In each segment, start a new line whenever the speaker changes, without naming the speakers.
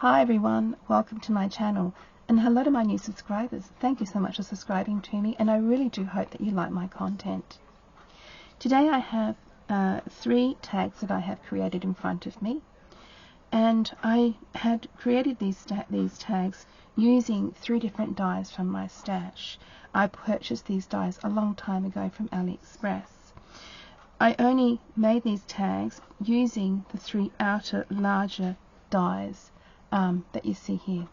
Hi everyone, welcome to my channel, and hello to my new subscribers. Thank you so much for subscribing to me, and I really do hope that you like my content. Today I have 3 tags that I have created in front of me, and I had created these tags using 3 different dies from my stash. I purchased these dies a long time ago from AliExpress. I only made these tags using the 3 outer larger dies that you see here.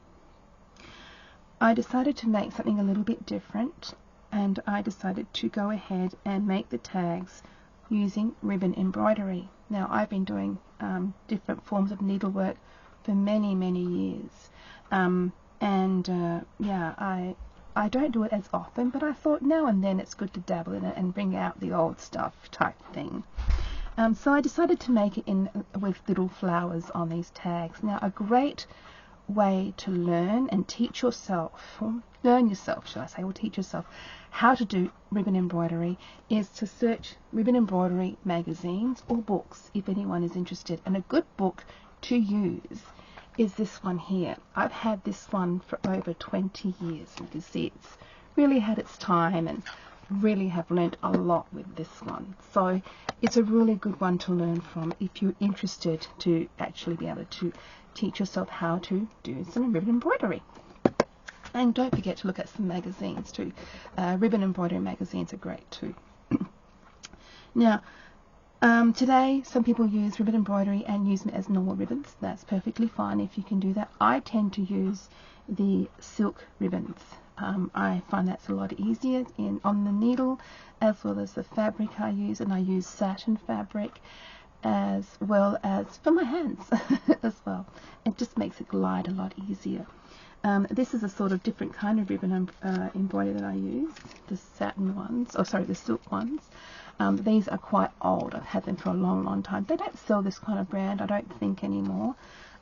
I decided to make something a little bit different, and I decided to go ahead and make the tags using ribbon embroidery. Now, I've been doing different forms of needlework for many years, yeah, I don't do it as often, but I thought now and then it's good to dabble in it and bring out the old stuff type thing. So I decided to make it with little flowers on these tags. Now, a great way to learn and teach yourself, or learn yourself, should I say, or teach yourself how to do ribbon embroidery is to search ribbon embroidery magazines or books if anyone is interested. And a good book to use is this one here. I've had this one for over 20 years. You can see it's really had its time and really have learned a lot with this one. So it's a really good one to learn from if you're interested to actually be able to teach yourself how to do some ribbon embroidery. And don't forget to look at some magazines too. Ribbon embroidery magazines are great too. Now, today some people use ribbon embroidery and use them as normal ribbons. That's perfectly fine if you can do that. I tend to use the silk ribbons. I find that's a lot easier on the needle, as well as the fabric I use, and I use satin fabric as well as for my hands as well. It just makes it glide a lot easier. This is a sort of different kind of ribbon embroidery that I use, the satin ones, the silk ones. These are quite old. I've had them for a long time. They don't sell this kind of brand, I don't think, anymore,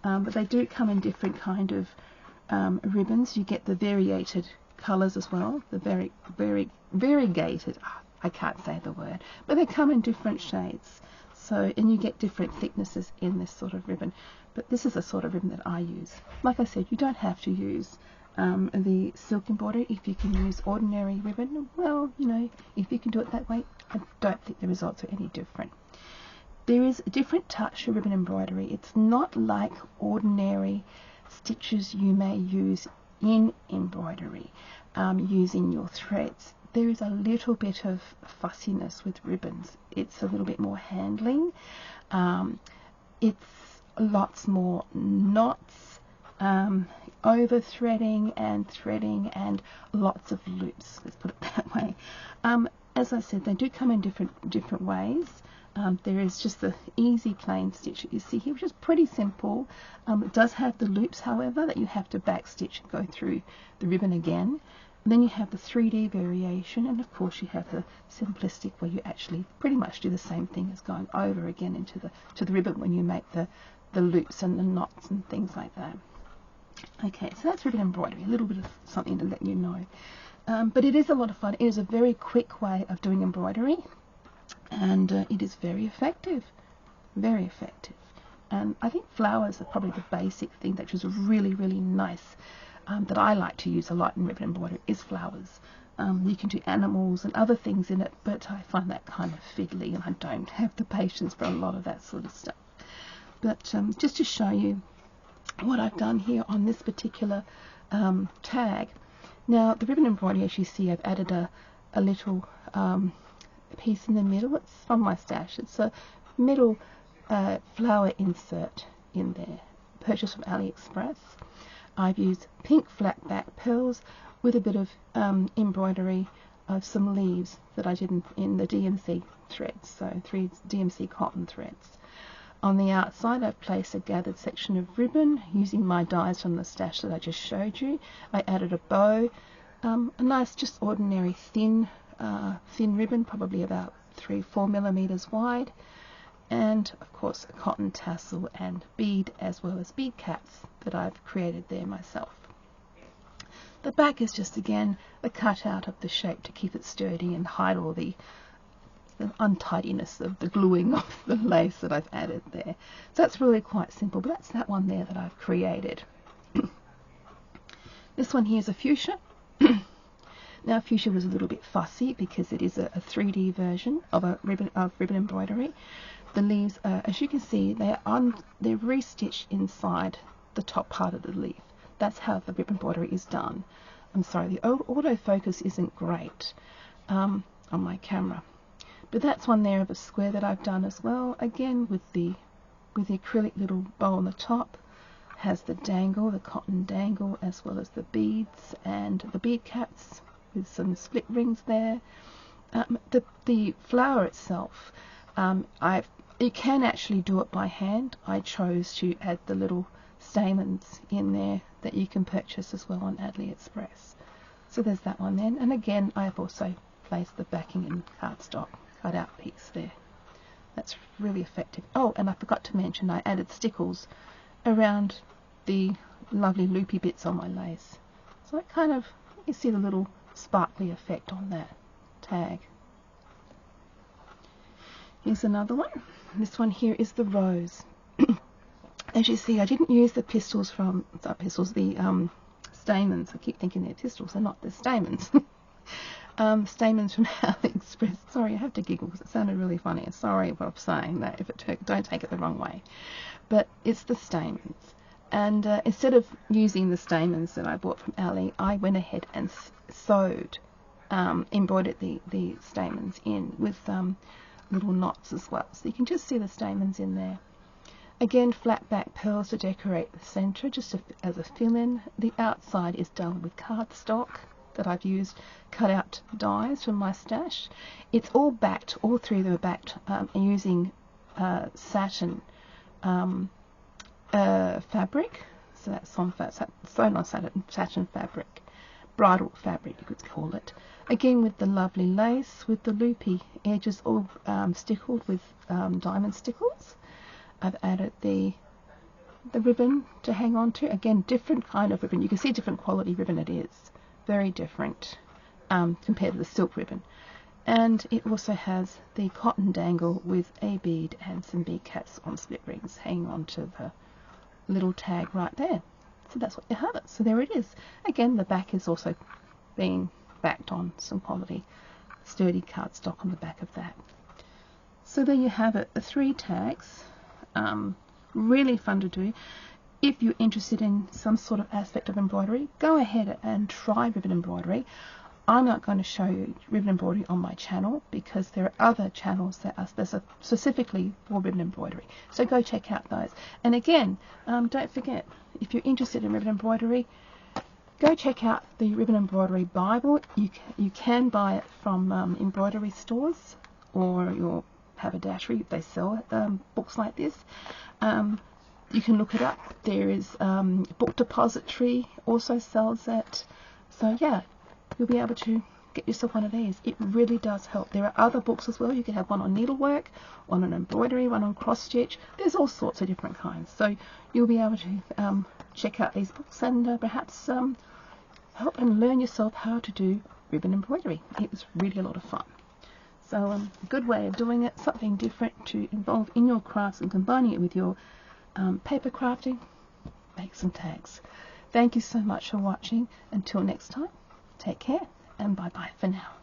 but they do come in different kind of ribbons. You get the variated colors as well, the variegated, I can't say the word, but they come in different shades. So, and you get different thicknesses in this sort of ribbon, but this is a sort of ribbon that I use. Like I said, you don't have to use the silk embroidery. If you can use ordinary ribbon, well, you know, if you can do it that way, I don't think the results are any different. There is a different touch to ribbon embroidery. It's not like ordinary stitches you may use in embroidery using your threads. There is a little bit of fussiness with ribbons. It's a little bit more handling. It's lots more knots, over threading and lots of loops, let's put it that way. As I said, they do come in different ways. There is just the easy plain stitch that you see here, which is pretty simple. It does have the loops, however, that you have to back stitch and go through the ribbon again. And then you have the 3D variation, and of course you have the simplistic, where you actually pretty much do the same thing as going over again into the ribbon when you make the loops and the knots and things like that. Okay, so that's ribbon embroidery, a little bit of something to let you know. But it is a lot of fun. It is a very quick way of doing embroidery, and it is very effective, very effective. And I think flowers are probably the basic thing that is really nice, that I like to use a lot in ribbon embroidery, is flowers. You can do animals and other things in it, but I find that kind of fiddly, and I don't have the patience for a lot of that sort of stuff. But just to show you what I've done here on this particular tag. Now, the ribbon embroidery, as you see, I've added a little piece in the middle. It's from my stash. It's a middle flower insert in there, purchased from AliExpress. I've used pink flat back pearls with a bit of embroidery of some leaves that I did in the DMC threads, so 3 DMC cotton threads. On the outside, I've placed a gathered section of ribbon using my dies from the stash that I just showed you. I added a bow, a nice, just ordinary thin ribbon, probably about 3-4 millimeters wide, and of course a cotton tassel and bead, as well as bead caps that I've created there myself. The back is just, again, a cutout of the shape to keep it sturdy and hide all the the untidiness of the gluing of the lace that I've added there. So that's really quite simple, but that's that one there that I've created. This one here is a fuchsia. Now Fuchsia was a little bit fussy because it is a 3D version of a ribbon embroidery. The leaves, as you can see, they're restitched inside the top part of the leaf. That's how the ribbon embroidery is done. I'm sorry, the autofocus isn't great on my camera, but that's one there of a square that I've done as well. Again with the acrylic little bow on the top. Has the dangle, the cotton dangle, as well as the beads and the bead caps with some split rings there. The flower itself, you can actually do it by hand. I chose to add the little stamens in there that you can purchase as well on AliExpress. So there's that one then. And again, I've also placed the backing in cardstock cut out piece there. That's really effective. Oh, and I forgot to mention I added stickles around the lovely loopy bits on my lace. So it kind of, you see the little sparkly effect on that tag. Here's another one. This one here is the rose. As you see, I didn't use the stamens. I keep thinking they're pistils. They're not. They're stamens. Stamens from AliExpress. Sorry, I have to giggle because it sounded really funny. Sorry what I'm saying. That if it don't take it the wrong way. But it's the stamens. And instead of using the stamens that I bought from Ali, I went ahead and embroidered the stamens in with little knots as well. So you can just see the stamens in there. Again, flat back pearls to decorate the centre, just as a fill-in. The outside is done with cardstock that I've used cut out dies from my stash. It's all backed, all three of them are backed using satin fabric, so that's sewn on satin fabric, bridal fabric you could call it. Again with the lovely lace with the loopy edges all stickled with diamond stickles. I've added the ribbon to hang on to. Again, different kind of ribbon. You can see different quality ribbon it is. Very different compared to the silk ribbon. And it also has the cotton dangle with a bead and some bead caps on split rings hanging onto the little tag right there. So that's what you have it. So there it is. Again, the back is also being backed on some quality sturdy cardstock on the back of that. So there you have it, the 3 tags. Really fun to do. If you're interested in some sort of aspect of embroidery, go ahead and try ribbon embroidery. I'm not going to show you ribbon embroidery on my channel because there are other channels that are specifically for ribbon embroidery. So go check out those. And again, don't forget, if you're interested in ribbon embroidery, go check out the Ribbon Embroidery Bible. You can buy it from embroidery stores or your haberdashery. They sell books like this. You can look it up. There is Book Depository also sells it. So yeah, you'll be able to get yourself one of these. It really does help. There are other books as well. You can have one on needlework, one on embroidery, one on cross stitch. There's all sorts of different kinds. So you'll be able to check out these books and perhaps help and learn yourself how to do ribbon embroidery. It was really a lot of fun. So a good way of doing it, something different to involve in your crafts and combining it with your paper crafting. Make some tags. Thank you so much for watching. Until next time, take care and bye bye for now.